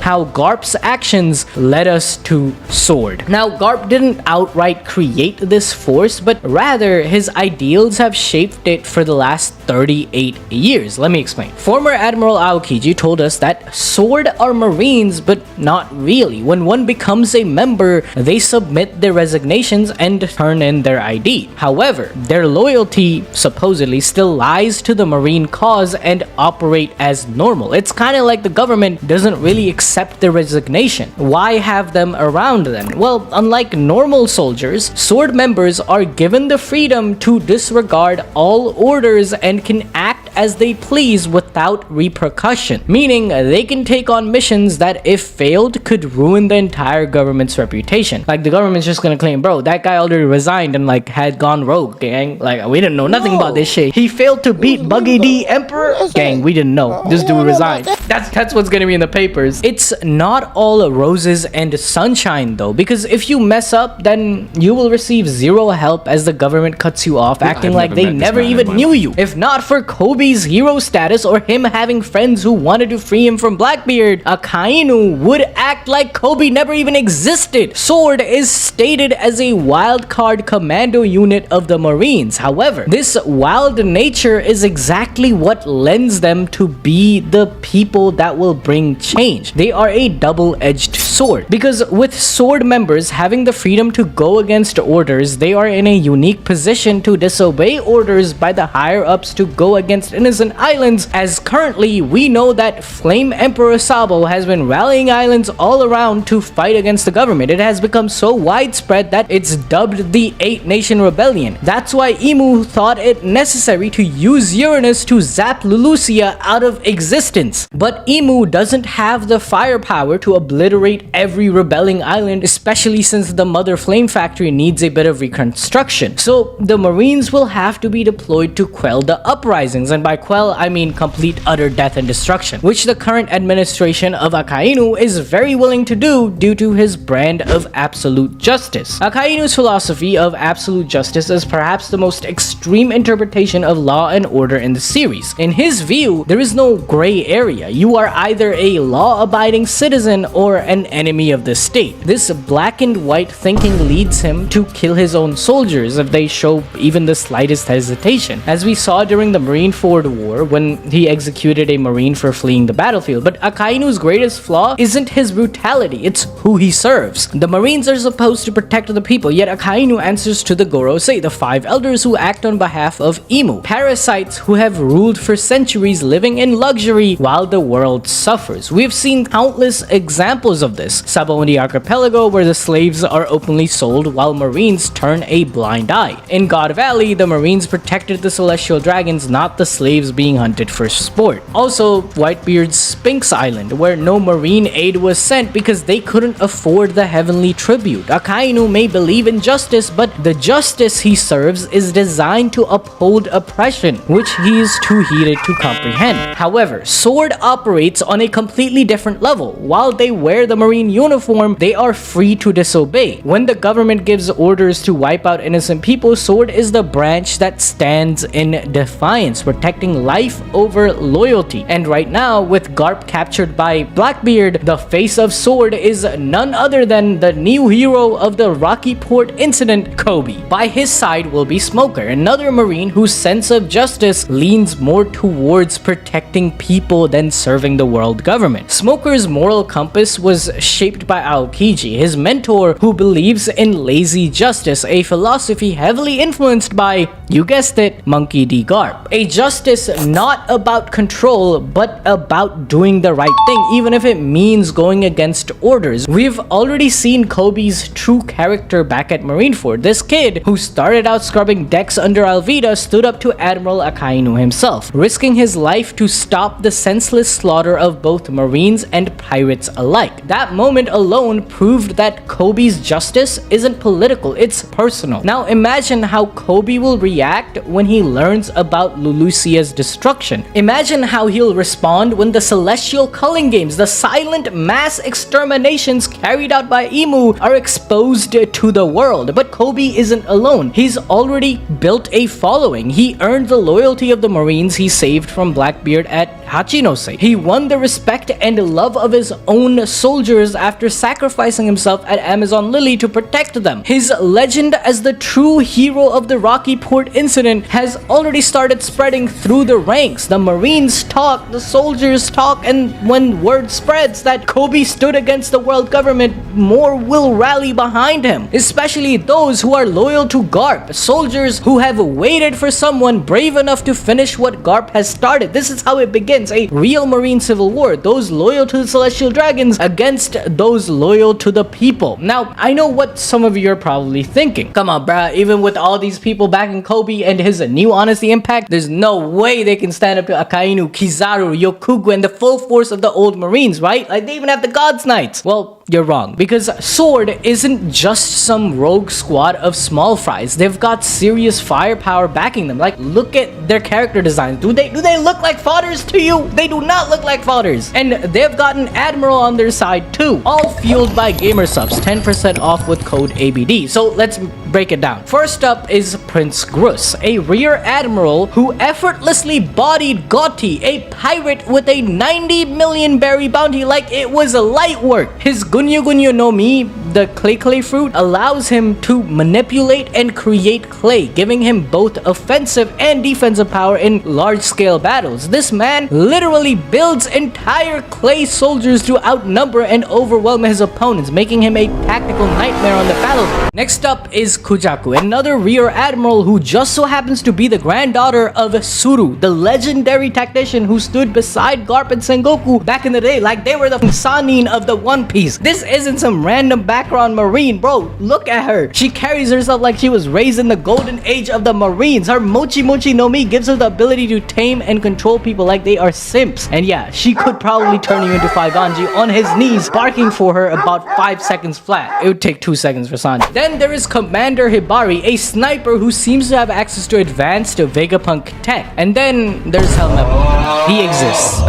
how Garp's actions led us to Sword. Now, Garp didn't outright create this force, but rather his ideals have shaped it for the last 38 years. Let me explain. Former Admiral Aokiji told us that Sword are Marines, but not really. When one becomes a member, they submit their resignations and turn in their ID. However, their loyalty supposedly still lies to the Marine cause and operate as normal. It's kind of like the government doesn't really accept their resignation. Why have them around then? Well, unlike normal soldiers, Sword members are given the freedom to disregard all orders and can act as they please without repercussion, meaning they can take on missions that, if failed, could ruin the entire government's reputation. Like, the government's just gonna claim, bro, that guy already resigned and like had gone rogue, gang. Like, we didn't know nothing about this shit. He failed to beat Buggy D Emperor, gang. We didn't know. This dude resigned. That's what's gonna be in the papers. It's not all roses and sunshine though, because if you mess up, then you will receive zero help as the government cuts you off, acting like they never even knew you. If not for Koby's hero status or him having friends who wanted to free him from Blackbeard, Akainu would act like Koby never even existed. Sword is stated as a wildcard commando unit of the Marines. However, this wild nature is exactly what lends them to be the people that will bring change. They are a double-edged sword, because with Sword members having the freedom to go against orders, they are in a unique position to disobey orders by the higher-ups to go against innocent islands, as currently we know that Flame Emperor Sabo has been rallying islands all around to fight against the government. It has become so widespread that it's dubbed the 8-Nation Rebellion. That's why Imu thought it necessary to use Uranus to zap Lulusia out of existence. But Imu doesn't have the firepower to obliterate every rebelling island, especially since the Mother Flame Factory needs a bit of reconstruction. So the Marines will have to be deployed to quell the uprisings, and by quell I mean complete utter death and destruction, which the current administration of Akainu is very willing to do due to his brand of absolute justice. Akainu's philosophy of absolute justice is perhaps the most extreme interpretation of law and order in the series. In his view, there is no gray area. You are either a law-abiding citizen or an enemy of the state. This black and white thinking leads him to kill his own soldiers if they show even the slightest hesitation, as we saw during the Marineford War when he executed a Marine for fleeing the battlefield. But Akainu's greatest flaw isn't his brutality, it's who he serves. The Marines are supposed to protect the people, yet Akainu answers to the Gorosei, the 5 elders who act on behalf of Imu, parasites who have ruled for centuries, living in luxury while the world suffers. We've seen countless examples of this. Sabo in the archipelago, where the slaves are openly sold while Marines turn a blind eye. In God Valley, the Marines protected the celestial dragons, not the slaves being hunted for sport. Also, Whitebeard's Sphinx Island, where no Marine aid was sent because they couldn't afford the heavenly tribute. Akainu may believe in justice, but the justice he serves is designed to uphold oppression, which he is too heated to comprehend. However, Sword operates on a completely different level. While they wear the Marine uniform, they are free to disobey. When the government gives orders to wipe out innocent people, Sword is the branch that stands in defiance, protecting life over loyalty. And right now, with Garp captured by Blackbeard, the face of Sword is none other than the new hero of the Rocky Port incident, Koby. By his side will be Smoker, another Marine whose sense of justice leans more towards protecting people than serving the world government. Smoker's moral compass was shaped by Aokiji, his mentor, who believes in lazy justice, a philosophy heavily influenced by, you guessed it, Monkey D. Garp. A justice not about control, but about doing the right thing, even if it means going against orders. We've already seen Koby's true character back at Marineford. This kid, who started out scrubbing decks under Alvida, stood up to Admiral Akainu himself, risking his life to stop the senseless slaughter of both Marines and pirates alike. That moment alone proved that Koby's justice isn't political, it's personal. Now imagine how Koby will react when he learns about Lulusia's destruction. Imagine how he'll respond when the Celestial Culling Games, the silent mass exterminations carried out by Imu, are exposed to the world. But Koby isn't alone. He's already built a following. He earned the loyalty of the Marines he saved from Blackbeard at Hachinose. He won the respect and love of his own soldiers after sacrificing himself at Amazon Lily to protect them. His legend as the true hero of the Rocky Port incident has already started spreading through the ranks. The Marines talk, the soldiers talk, and when word spreads that Koby stood against the world government, more will rally behind him, especially those who are loyal to Garp, soldiers who have waited for someone brave enough to finish what Garp has started. This is how it begins, a real Marine civil war, those loyal to the Celestial Dragons against those loyal to the people. Now, I know what some of you are probably thinking. Come on, bruh, even with all these people backing Koby and his new honesty impact, there's no way they can stand up to Akainu, Kizaru, Yokugu, and the full force of the old Marines, right? Like, they even have the God's Knights. Well, you're wrong, because Sword isn't just some rogue squad of small fries. They've got serious firepower backing them. Like, look at their character designs. Do they look like fodders to you? They do not look like fodders. And they've got an admiral on their side too, all fueled by gamer subs, 10% off with code ABD. So let's break it down. First up is Prince Grus, a rear admiral who effortlessly bodied Gotti, a pirate with a 90 million berry bounty like it was a light work. His Gunyu Gunyu no Mi, the clay fruit, allows him to manipulate and create clay, giving him both offensive and defensive power in large-scale battles. This man literally builds entire clay soldiers to outnumber and overwhelm his opponents, making him a tactical nightmare on the battlefield. Next up is Kujaku, another rear admiral who just so happens to be the granddaughter of Suru, the legendary tactician who stood beside Garp and Sengoku back in the day like they were the Sanin of the One Piece. This isn't some random background Marine, bro. Look at her. She carries herself like she was raised in the golden age of the Marines. Her Mochi Mochi no Mi gives her the ability to tame and control people like they are simps. And yeah, she could probably turn you into Faiganji on his knees, barking for her about 5 seconds flat. It would take 2 seconds for Sanji. Then there is Commander Hibari, a sniper who seems to have access to advanced Vegapunk tech. And then there's Helmeppo. He exists.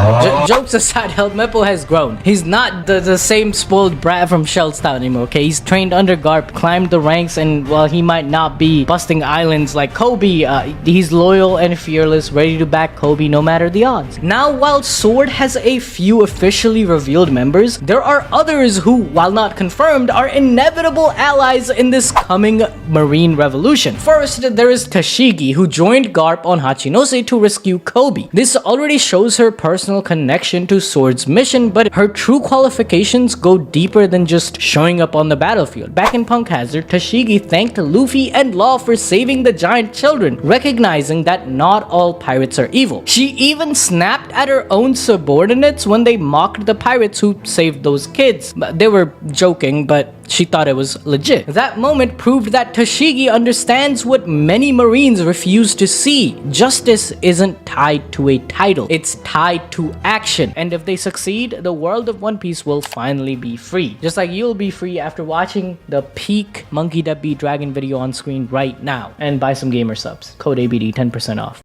Jokes aside, Helmeppo has grown. He's not the same spoiled brat from Shellstown anymore, okay? He's trained under Garp, climbed the ranks, and while he might not be busting islands like Koby, he's loyal and fearless, ready to back Koby no matter the odds. Now, while Sword has a few officially revealed members, there are others who, while not confirmed, are inevitable allies in this coming Marine Revolution. First, there is Tashigi, who joined Garp on Hachinose to rescue Koby. This already shows her personal connection to Sword's mission, but her true qualifications go deeper than just showing up on the battlefield. Back in Punk Hazard, Tashigi thanked Luffy and Law for saving the giant children, recognizing that not all pirates are evil. She even snapped at her own subordinates when they mocked the pirates who saved those kids. They were joking, but she thought it was legit. That moment proved that Tashigi understands what many Marines refuse to see. Justice isn't tied to a title, it's tied to action. And if they succeed, the world of One Piece will finally be free. Just like you'll be free after watching the peak Monkey That Beat Dragon video on screen right now. And buy some gamer subs. Code ABD, 10% off.